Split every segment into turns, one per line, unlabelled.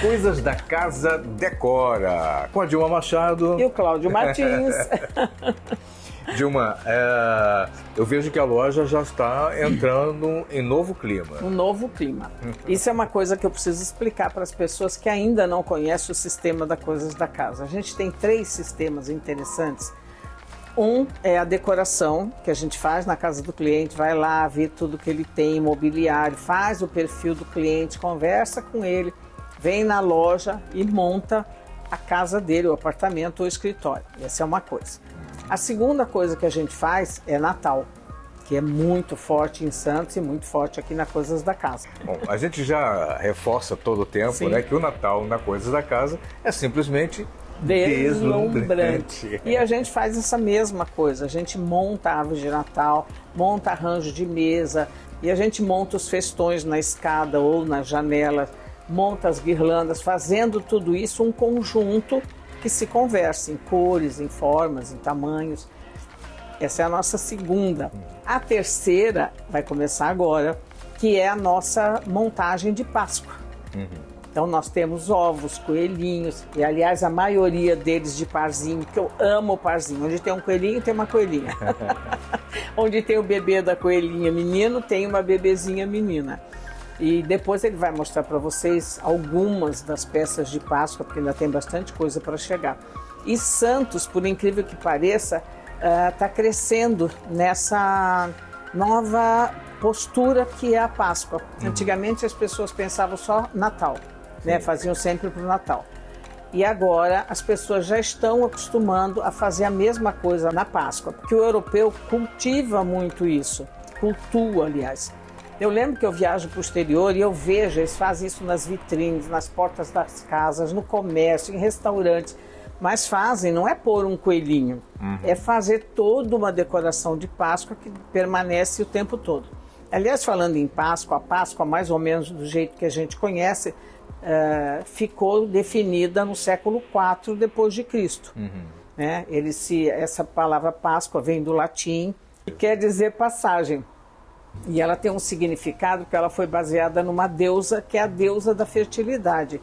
Coisas da Casa Decora, com a Dilma Machado.
E o Cláudio Martins.
Dilma, eu vejo que a loja já está entrando em novo clima.
Um novo clima. Isso é uma coisa que eu preciso explicar para as pessoas que ainda não conhecem o sistema das Coisas da Casa. A gente tem 3 sistemas interessantes. Um é a decoração, que a gente faz na casa do cliente, vai lá ver tudo que ele tem, imobiliário, faz o perfil do cliente, conversa com ele, vem na loja e monta a casa dele, o apartamento ou o escritório. Essa é uma coisa. A segunda coisa que a gente faz é Natal, que é muito forte em Santos e muito forte aqui na Coisas da Casa.
Bom, a gente já reforça todo o tempo, né, que o Natal na Coisas da Casa é simplesmente deslumbrante.
E a gente faz essa mesma coisa, a gente monta a árvore de Natal, monta arranjo de mesa e a gente monta os festões na escada ou na janela, monta as guirlandas, fazendo tudo isso um conjunto que se conversa em cores, em formas, em tamanhos. Essa é a nossa segunda. A terceira vai começar agora, que é a nossa montagem de Páscoa. Então nós temos ovos, coelhinhos, e aliás a maioria deles de parzinho, que eu amo o parzinho. Onde tem um coelhinho, tem uma coelhinha. Onde tem o bebê da coelhinha menino, tem uma bebezinha menina. E depois ele vai mostrar para vocês algumas das peças de Páscoa, porque ainda tem bastante coisa para chegar. E Santos, por incrível que pareça, está crescendo nessa nova postura que é a Páscoa. Antigamente as pessoas pensavam só Natal, né? Faziam sempre para o Natal. E agora as pessoas já estão acostumando a fazer a mesma coisa na Páscoa, porque o europeu cultiva muito isso, cultua, aliás. Eu lembro que eu viajo para o exterior e eu vejo, eles fazem isso nas vitrines, nas portas das casas, no comércio, em restaurantes. Mas fazem, não é pôr um coelhinho, é fazer toda uma decoração de Páscoa que permanece o tempo todo. Aliás, falando em Páscoa, a Páscoa, mais ou menos do jeito que a gente conhece, ficou definida no século IV depois de Cristo. Né? Essa palavra Páscoa vem do latim e quer dizer passagem. E ela tem um significado que ela foi baseada numa deusa, que é a deusa da fertilidade.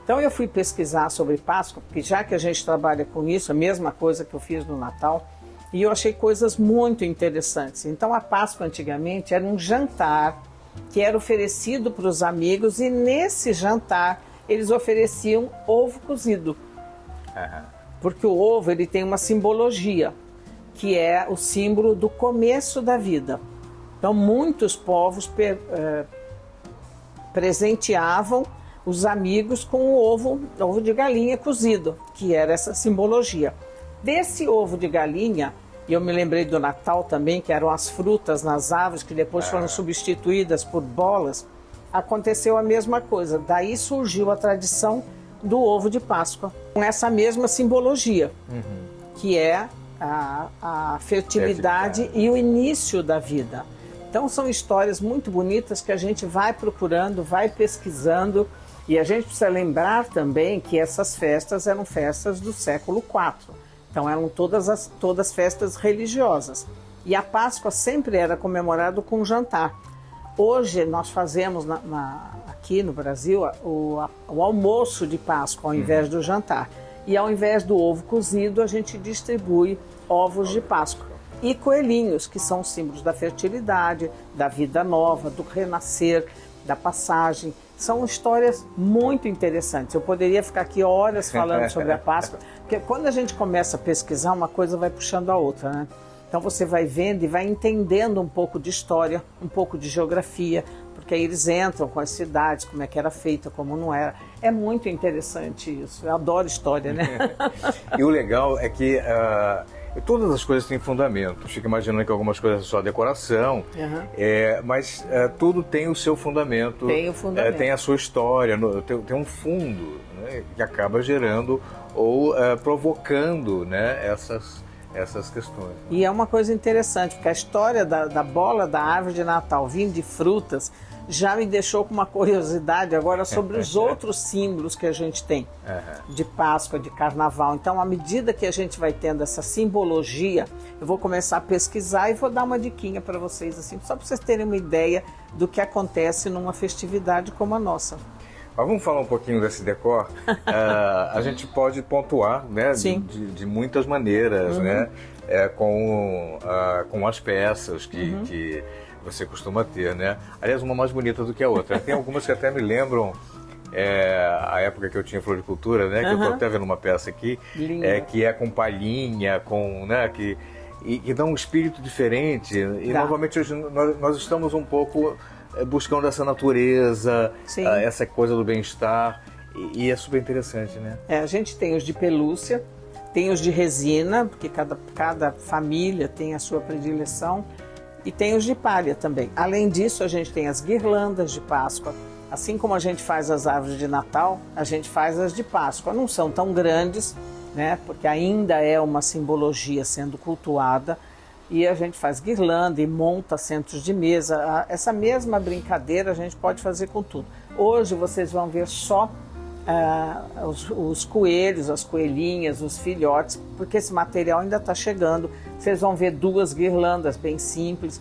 Então eu fui pesquisar sobre Páscoa, porque já que a gente trabalha com isso, a mesma coisa que eu fiz no Natal, e eu achei coisas muito interessantes. Então a Páscoa antigamente era um jantar que era oferecido para os amigos, e nesse jantar eles ofereciam ovo cozido. Porque o ovo ele tem uma simbologia, que é o símbolo do começo da vida. Então muitos povos presenteavam os amigos com o ovo de galinha cozido, que era essa simbologia. Desse ovo de galinha, e eu me lembrei do Natal também, que eram as frutas nas árvores, que depois foram substituídas por bolas, aconteceu a mesma coisa. Daí surgiu a tradição do ovo de Páscoa, com essa mesma simbologia, que é a fertilidade e o início da vida. Então são histórias muito bonitas que a gente vai procurando, vai pesquisando, e a gente precisa lembrar também que essas festas eram festas do século IV. Então eram todas festas religiosas. E a Páscoa sempre era comemorada com jantar. Hoje nós fazemos aqui no Brasil o almoço de Páscoa ao invés do jantar. E ao invés do ovo cozido, a gente distribui ovos de Páscoa. E coelhinhos, que são símbolos da fertilidade, da vida nova, do renascer, da passagem. São histórias muito interessantes. Eu poderia ficar aqui horas falando sobre a Páscoa, porque quando a gente começa a pesquisar, uma coisa vai puxando a outra, né? Então você vai vendo e vai entendendo um pouco de história, um pouco de geografia, porque aí eles entram com as cidades, como é que era feita, como não era. É muito interessante isso. Eu adoro história, né?
E o legal é que todas as coisas têm fundamento. Fico imaginando que algumas coisas são só decoração, mas tudo tem o seu fundamento.
Tem o fundamento.
Tem a sua história, tem um fundo, né, que acaba gerando ou provocando, né, essas questões.
E é uma coisa interessante, porque a história da bola da árvore de Natal vindo de frutas já me deixou com uma curiosidade agora sobre os outros símbolos que a gente tem, de Páscoa, de Carnaval. Então, à medida que a gente vai tendo essa simbologia, eu vou começar a pesquisar e vou dar uma diquinha para vocês, assim, só para vocês terem uma ideia do que acontece numa festividade como a nossa.
Mas vamos falar um pouquinho desse decor. A gente pode pontuar, né, de muitas maneiras, né, com as peças que você costuma ter, né? Aliás, uma mais bonita do que a outra. Tem algumas que até me lembram a época que eu tinha floricultura, né? Que eu estou até vendo uma peça aqui, que é com palhinha, né? E dá um espírito diferente. E novamente hoje nós estamos um pouco buscando essa natureza, essa coisa do bem-estar, e é super interessante, né?
A gente tem os de pelúcia, tem os de resina, porque cada família tem a sua predileção, e tem os de palha também. Além disso, a gente tem as guirlandas de Páscoa. Assim como a gente faz as árvores de Natal, a gente faz as de Páscoa. Não são tão grandes, né? Porque ainda é uma simbologia sendo cultuada. E a gente faz guirlanda e monta centros de mesa. Essa mesma brincadeira a gente pode fazer com tudo. Hoje vocês vão ver só os coelhos, as coelhinhas, os filhotes, porque esse material ainda está chegando. Vocês vão ver 2 guirlandas bem simples,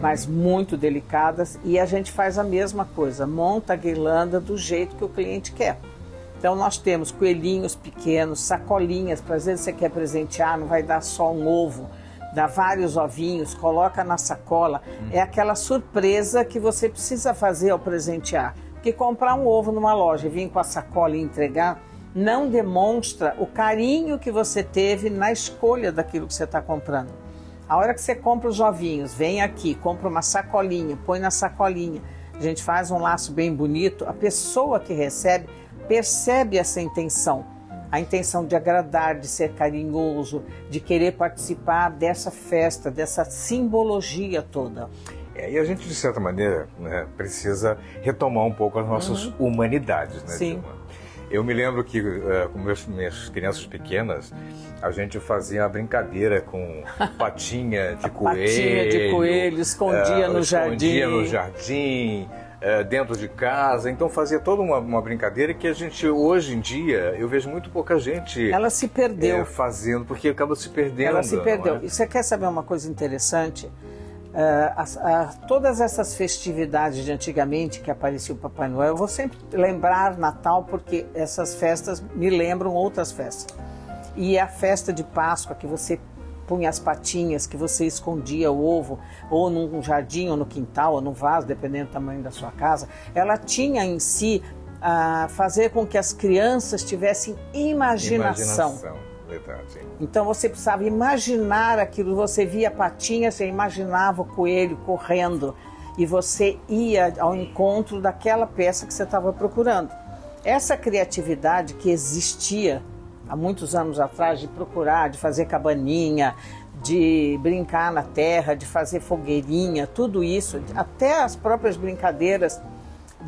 mas muito delicadas, e a gente faz a mesma coisa, monta a guirlanda do jeito que o cliente quer. Então nós temos coelhinhos pequenos, sacolinhas, para às vezes você quer presentear, não vai dar só um ovo, dá vários ovinhos, coloca na sacola. É aquela surpresa que você precisa fazer ao presentear. Porque comprar um ovo numa loja e vir com a sacola e entregar não demonstra o carinho que você teve na escolha daquilo que você está comprando. A hora que você compra os ovinhos, vem aqui, compra uma sacolinha, põe na sacolinha, a gente faz um laço bem bonito, a pessoa que recebe percebe essa intenção. A intenção de agradar, de ser carinhoso, de querer participar dessa festa, dessa simbologia toda.
E a gente, de certa maneira, né, precisa retomar um pouco as nossas humanidades, né,
Sim.
Dilma? Eu me lembro que, com minhas crianças pequenas, a gente fazia uma brincadeira com patinha de coelho.
Patinha de coelho, escondia no jardim.
Escondia no jardim, dentro de casa. Então fazia toda uma brincadeira que a gente, hoje em dia, eu vejo muito pouca gente...
Ela se perdeu.
Fazendo, porque acaba se perdendo.
Ela se perdeu. E você quer saber uma coisa interessante? Todas essas festividades de antigamente que aparecia o Papai Noel, eu vou sempre lembrar Natal porque essas festas me lembram outras festas. E a festa de Páscoa, que você punha as patinhas, que você escondia o ovo, ou num jardim, ou no quintal, ou no vaso, dependendo do tamanho da sua casa, ela tinha em si fazer com que as crianças tivessem imaginação.
Verdade.
Então você precisava imaginar aquilo, você via a patinha, você imaginava o coelho correndo e você ia ao encontro daquela peça que você estava procurando. Essa criatividade que existia há muitos anos atrás, de procurar, de fazer cabaninha, de brincar na terra, de fazer fogueirinha, tudo isso, até as próprias brincadeiras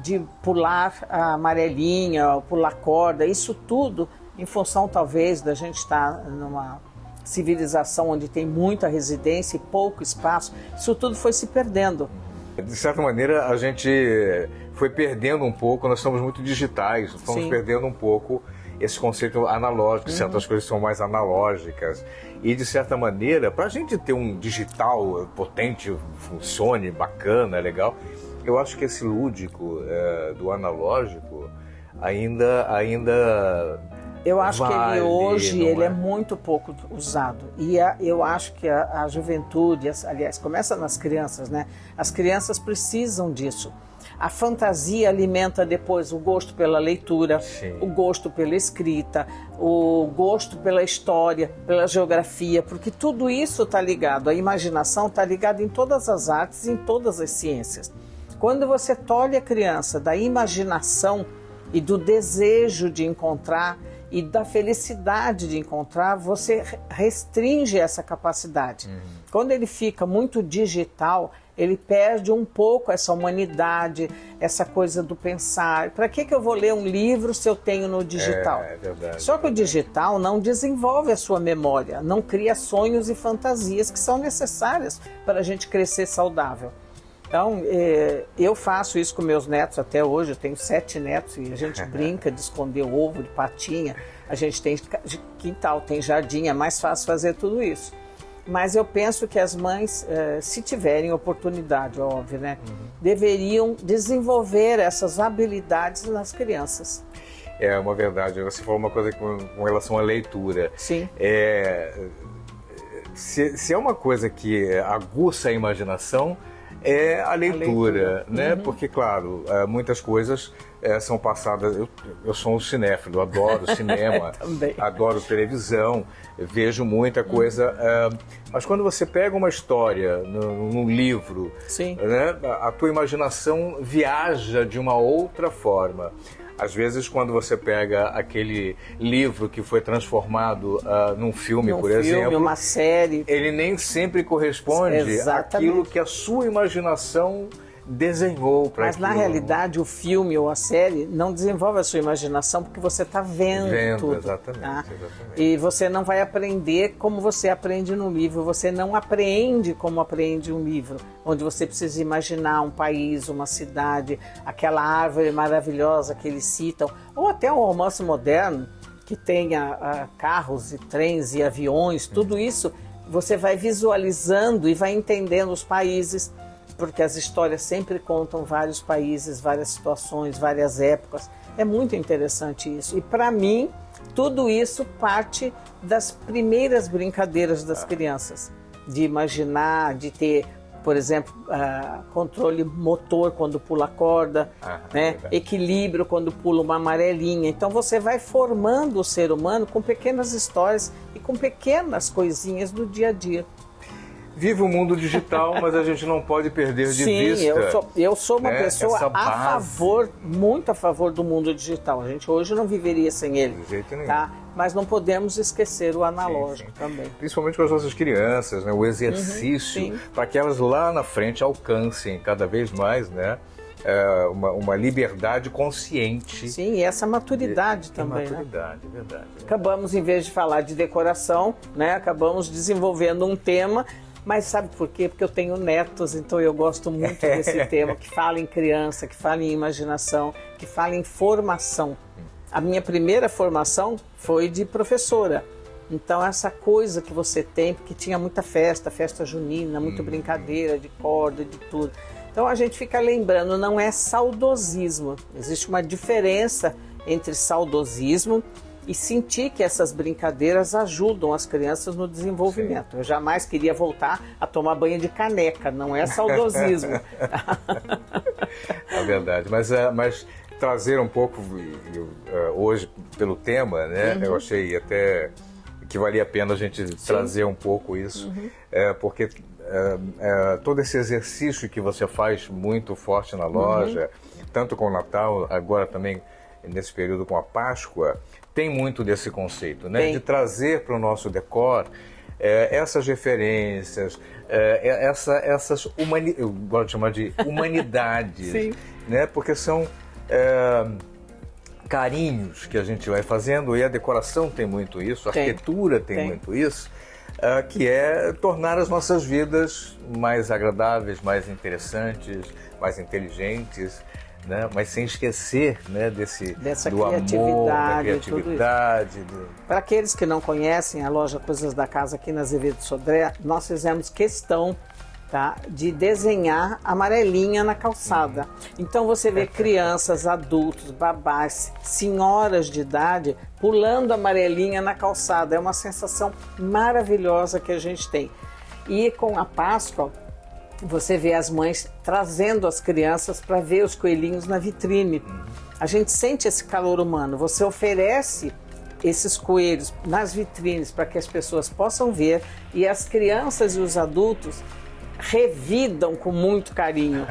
de pular a amarelinha, pular corda, isso tudo em função talvez da gente estar numa civilização onde tem muita residência e pouco espaço, isso tudo foi se perdendo.
De certa maneira, a gente foi perdendo um pouco, nós somos muito digitais, estamos perdendo um pouco esse conceito analógico, certas coisas são mais analógicas. E, de certa maneira, para a gente ter um digital potente, funcione, bacana, legal, eu acho que esse lúdico do analógico ainda
eu acho que ele hoje ele é
muito
pouco usado. E eu acho que a juventude, aliás, começa nas crianças, né? As crianças precisam disso. A fantasia alimenta depois o gosto pela leitura, o gosto pela escrita, o gosto pela história, pela geografia, porque tudo isso está ligado, a imaginação está ligada em todas as artes, em todas as ciências. Quando você tolhe a criança da imaginação e do desejo de encontrar e da felicidade de encontrar, você restringe essa capacidade. Quando ele fica muito digital, ele perde um pouco essa humanidade, essa coisa do pensar. Para que eu vou ler um livro se eu tenho no digital?
É verdade.
Só que o digital não desenvolve a sua memória, não cria sonhos e fantasias que são necessárias para a gente crescer saudável. Então, eu faço isso com meus netos até hoje, eu tenho 7 netos e a gente brinca de esconder ovo, de patinha, a gente tem quintal, tem jardim, é mais fácil fazer tudo isso. Mas eu penso que as mães, se tiverem oportunidade, óbvio, né, deveriam desenvolver essas habilidades nas crianças.
É uma verdade. Você falou uma coisa com relação à leitura.
Sim.
Se é uma coisa que aguça a imaginação, é a leitura, né? Porque, claro, muitas coisas são passadas... Eu sou um cinéfilo, adoro cinema, adoro televisão, vejo muita coisa. Mas quando você pega uma história num livro, né, a tua imaginação viaja de uma outra forma. Às vezes, quando você pega aquele livro que foi transformado num filme, por exemplo...
uma série...
Ele nem sempre corresponde àquilo que a sua imaginação desenhou para aquilo.
Mas, na realidade, o filme ou a série não desenvolve a sua imaginação porque você está vendo tudo.
Exatamente,
tá?
exatamente.
E você não vai aprender como você aprende no livro. Você não aprende como aprende um livro, onde você precisa imaginar um país, uma cidade, aquela árvore maravilhosa que eles citam, ou até um romance moderno que tenha carros e trens e aviões, tudo isso você vai visualizando e vai entendendo os países, porque as histórias sempre contam vários países, várias situações, várias épocas. É muito interessante isso. E para mim, tudo isso parte das primeiras brincadeiras das crianças. De imaginar, de ter, por exemplo, controle motor quando pula a corda, né? Equilíbrio quando pula uma amarelinha. Então você vai formando o ser humano com pequenas histórias e com pequenas coisinhas do dia a dia.
Vive o mundo digital, mas a gente não pode perder de vista.
Eu sou uma pessoa a favor, muito a favor do mundo digital. A gente hoje não viveria sem ele.
De jeito nenhum.
Tá? Mas não podemos esquecer o analógico também.
Principalmente com as nossas crianças, né? O exercício, para que elas lá na frente alcancem cada vez mais, né? Uma liberdade consciente.
Sim, e essa maturidade também.
Maturidade, né? Verdade.
Acabamos, em vez de falar de decoração, né? Acabamos desenvolvendo um tema. Mas sabe por quê? Porque eu tenho netos, então eu gosto muito desse tema, que fala em criança, que fala em imaginação, que fala em formação. A minha primeira formação foi de professora. Então essa coisa que você tem, porque tinha muita festa junina, muita brincadeira de corda, de tudo. Então a gente fica lembrando, não é saudosismo. Existe uma diferença entre saudosismo e sentir que essas brincadeiras ajudam as crianças no desenvolvimento. Eu jamais queria voltar a tomar banho de caneca, não é saudosismo.
É verdade, mas trazer um pouco, hoje, pelo tema, né, eu achei até que valia a pena a gente trazer um pouco isso, porque todo esse exercício que você faz muito forte na loja, tanto com o Natal, agora também nesse período com a Páscoa, tem muito desse conceito, né? De trazer para o nosso decor essas referências, eu gosto de chamar de humanidades, né? Porque são carinhos que a gente vai fazendo, e a decoração tem muito isso, a arquitetura tem muito isso, que é tornar as nossas vidas mais agradáveis, mais interessantes, mais inteligentes, né? Mas sem esquecer, né, do amor, da criatividade.
Para aqueles que não conhecem a loja Coisas da Casa aqui na Azevedo Sodré, nós fizemos questão, tá, de desenhar amarelinha na calçada. Então você vê crianças, adultos, babás, senhoras de idade pulando amarelinha na calçada. É uma sensação maravilhosa que a gente tem. E com a Páscoa, você vê as mães trazendo as crianças para ver os coelhinhos na vitrine. A gente sente esse calor humano. Você oferece esses coelhos nas vitrines para que as pessoas possam ver, e as crianças e os adultos revidam com muito carinho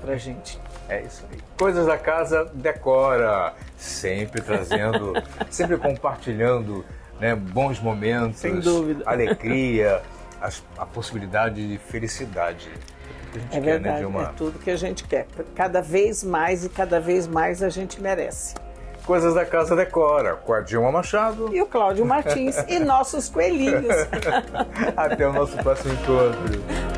para a gente.
É isso aí. Coisas da Casa decora, sempre trazendo, sempre compartilhando, né, bons momentos,
sem dúvida,
alegria, a possibilidade de felicidade. Que a gente
quer, verdade,
né,
é tudo que a gente quer. Cada vez mais e cada vez mais a gente merece.
Coisas da Casa decora, com a Dilma Machado
e o Cláudio Martins e nossos coelhinhos.
Até o nosso próximo encontro.